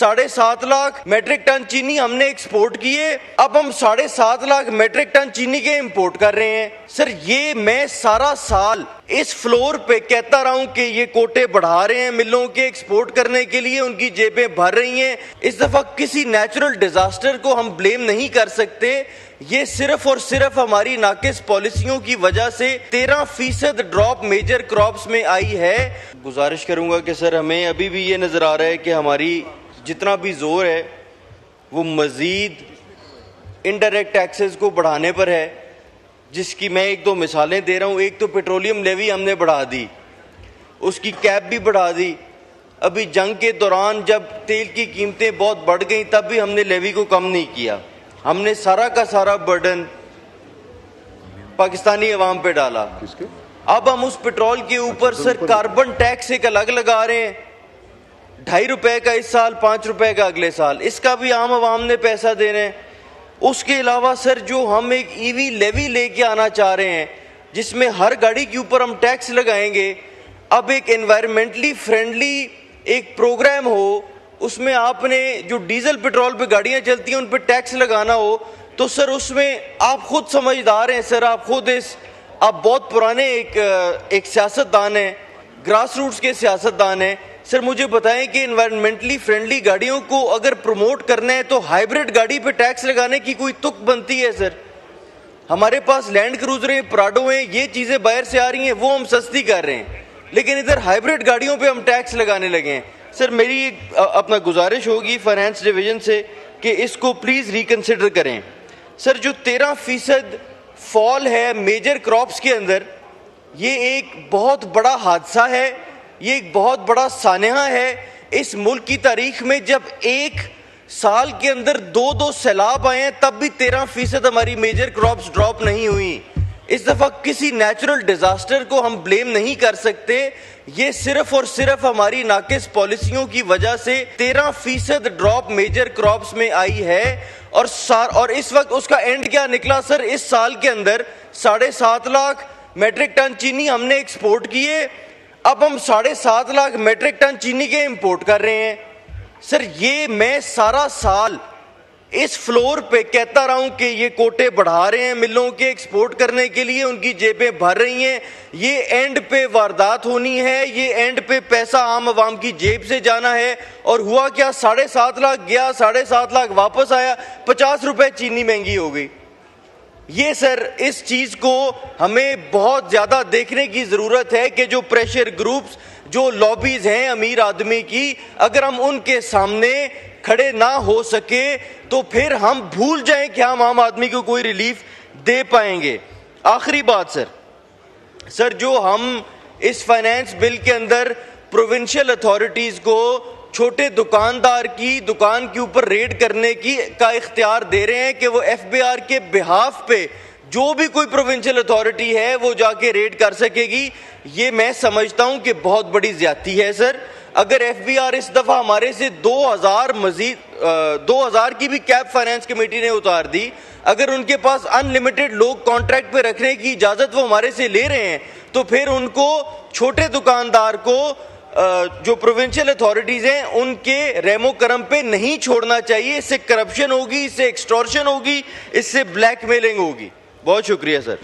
7.5 lakh metric ton चीनी हमने export किए, अब हम 7.5 लाख मेट्रिक टन चीनी के इंपोर्ट कर रहे हैं। सर ये मैं सारा साल इस फ्लोर पे कहता रहा हूं कि ये कोटे बढ़ा रहे हैं मिलों के एक्सपोर्ट करने के लिए, उनकी जेबें भर रही हैं। इस दफा किसी नेचुरल डिजास्टर को हम ब्लेम नहीं कर सकते, ये सिर्फ और सिर्फ हमारी नाकिस पॉलिसियों की वजह से 13% ड्रॉप मेजर क्रॉप्स में आई है। गुजारिश करूंगा कि सर हमें अभी भी ये नजर आ रहा है कि हमारी जितना भी जोर है वो मजीद इनडायरेक्ट टैक्सेस को बढ़ाने पर है, जिसकी मैं 1-2 मिसालें दे रहा हूँ। एक तो पेट्रोलियम लेवी हमने बढ़ा दी, उसकी कैप भी बढ़ा दी। अभी जंग के दौरान जब तेल की कीमतें बहुत बढ़ गई तब भी हमने लेवी को कम नहीं किया, हमने सारा का सारा बर्डन पाकिस्तानी अवाम पे डाला। अब हम उस पेट्रोल के ऊपर सर कार्बन टैक्स एक अलग लगा रहे हैं, 2.5 रुपए का इस साल, 5 रुपए का अगले साल, इसका भी आम अवाम ने पैसा दे रहे हैं। उसके अलावा सर जो हम एक ईवी लेवी लेके आना चाह रहे हैं जिसमें हर गाड़ी के ऊपर हम टैक्स लगाएंगे, अब एक एनवायरमेंटली फ्रेंडली एक प्रोग्राम हो, उसमें आपने जो डीजल पेट्रोल पे गाड़ियां चलती हैं उन पे टैक्स लगाना हो, तो सर उसमें आप खुद समझदार हैं सर, आप खुद आप बहुत पुराने एक सियासतदान हैं, ग्रास रूट्स के सियासतदान हैं। सर मुझे बताएं कि एनवायरमेंटली फ्रेंडली गाड़ियों को अगर प्रमोट करना है तो हाइब्रिड गाड़ी पे टैक्स लगाने की कोई तुक बनती है? सर हमारे पास लैंड क्रूजर हैं, प्राडो हैं, ये चीज़ें बाहर से आ रही हैं, वो हम सस्ती कर रहे हैं, लेकिन इधर हाइब्रिड गाड़ियों पे हम टैक्स लगाने लगे हैं। सर मेरी अपना गुजारिश होगी फाइनेंस डिवीजन से कि इसको प्लीज़ रिकन्सिडर करें। सर जो 13% फॉल है मेजर क्रॉप्स के अंदर, ये एक बहुत बड़ा हादसा है, ये एक बहुत बड़ा सानहा है इस मुल्क की तारीख में। जब एक साल के अंदर 2 सैलाब आए हैं तब भी 13% हमारी मेजर क्रॉप्स ड्रॉप नहीं हुई। इस दफा किसी नेचुरल डिजास्टर को हम ब्लेम नहीं कर सकते, ये सिर्फ और सिर्फ हमारी नाकिस पॉलिसियों की वजह से 13% ड्रॉप मेजर क्रॉप्स में आई है। और इस वक्त उसका एंड क्या निकला सर? इस साल के अंदर 7.5 लाख मेट्रिक टन चीनी हमने एक्सपोर्ट किए, अब हम 7.5 लाख मेट्रिक टन चीनी के इंपोर्ट कर रहे हैं। सर ये मैं सारा साल इस फ्लोर पे कहता रहा हूं कि ये कोटे बढ़ा रहे हैं मिलों के एक्सपोर्ट करने के लिए, उनकी जेबें भर रही हैं, ये एंड पे वारदात होनी है, ये एंड पे पैसा आम आवाम की जेब से जाना है। और हुआ क्या? 7.5 लाख गया, 7.5 लाख वापस आया, 50 रुपए चीनी महंगी हो गई। ये सर इस चीज को हमें बहुत ज्यादा देखने की जरूरत है कि जो प्रेशर ग्रुप्स, जो लॉबीज हैं अमीर आदमी की, अगर हम उनके सामने खड़े ना हो सके तो फिर हम भूल जाएं कि हम आम आदमी को कोई रिलीफ दे पाएंगे। आखिरी बात सर जो हम इस फाइनेंस बिल के अंदर प्रोविंशियल अथॉरिटीज को छोटे दुकानदार की दुकान के ऊपर रेड करने का इख्तियार दे रहे हैं कि वो एफबीआर के बिहाफ पे जो भी कोई प्रोविंशियल अथॉरिटी है वो जाके रेड कर सकेगी, ये मैं समझता हूं कि बहुत बड़ी ज्यादती है सर। अगर एफबीआर इस दफा हमारे से 2000 की भी कैप फाइनेंस कमेटी ने उतार दी, अगर उनके पास अनलिमिटेड लोग कॉन्ट्रैक्ट पे रखने की इजाजत वो हमारे से ले रहे हैं, तो फिर उनको छोटे दुकानदार को जो प्रोविंशियल अथॉरिटीज हैं उनके रेमो करम पे नहीं छोड़ना चाहिए। इससे करप्शन होगी, इससे एक्सटॉर्शन होगी, इससे ब्लैकमेलिंग होगी। बहुत शुक्रिया सर।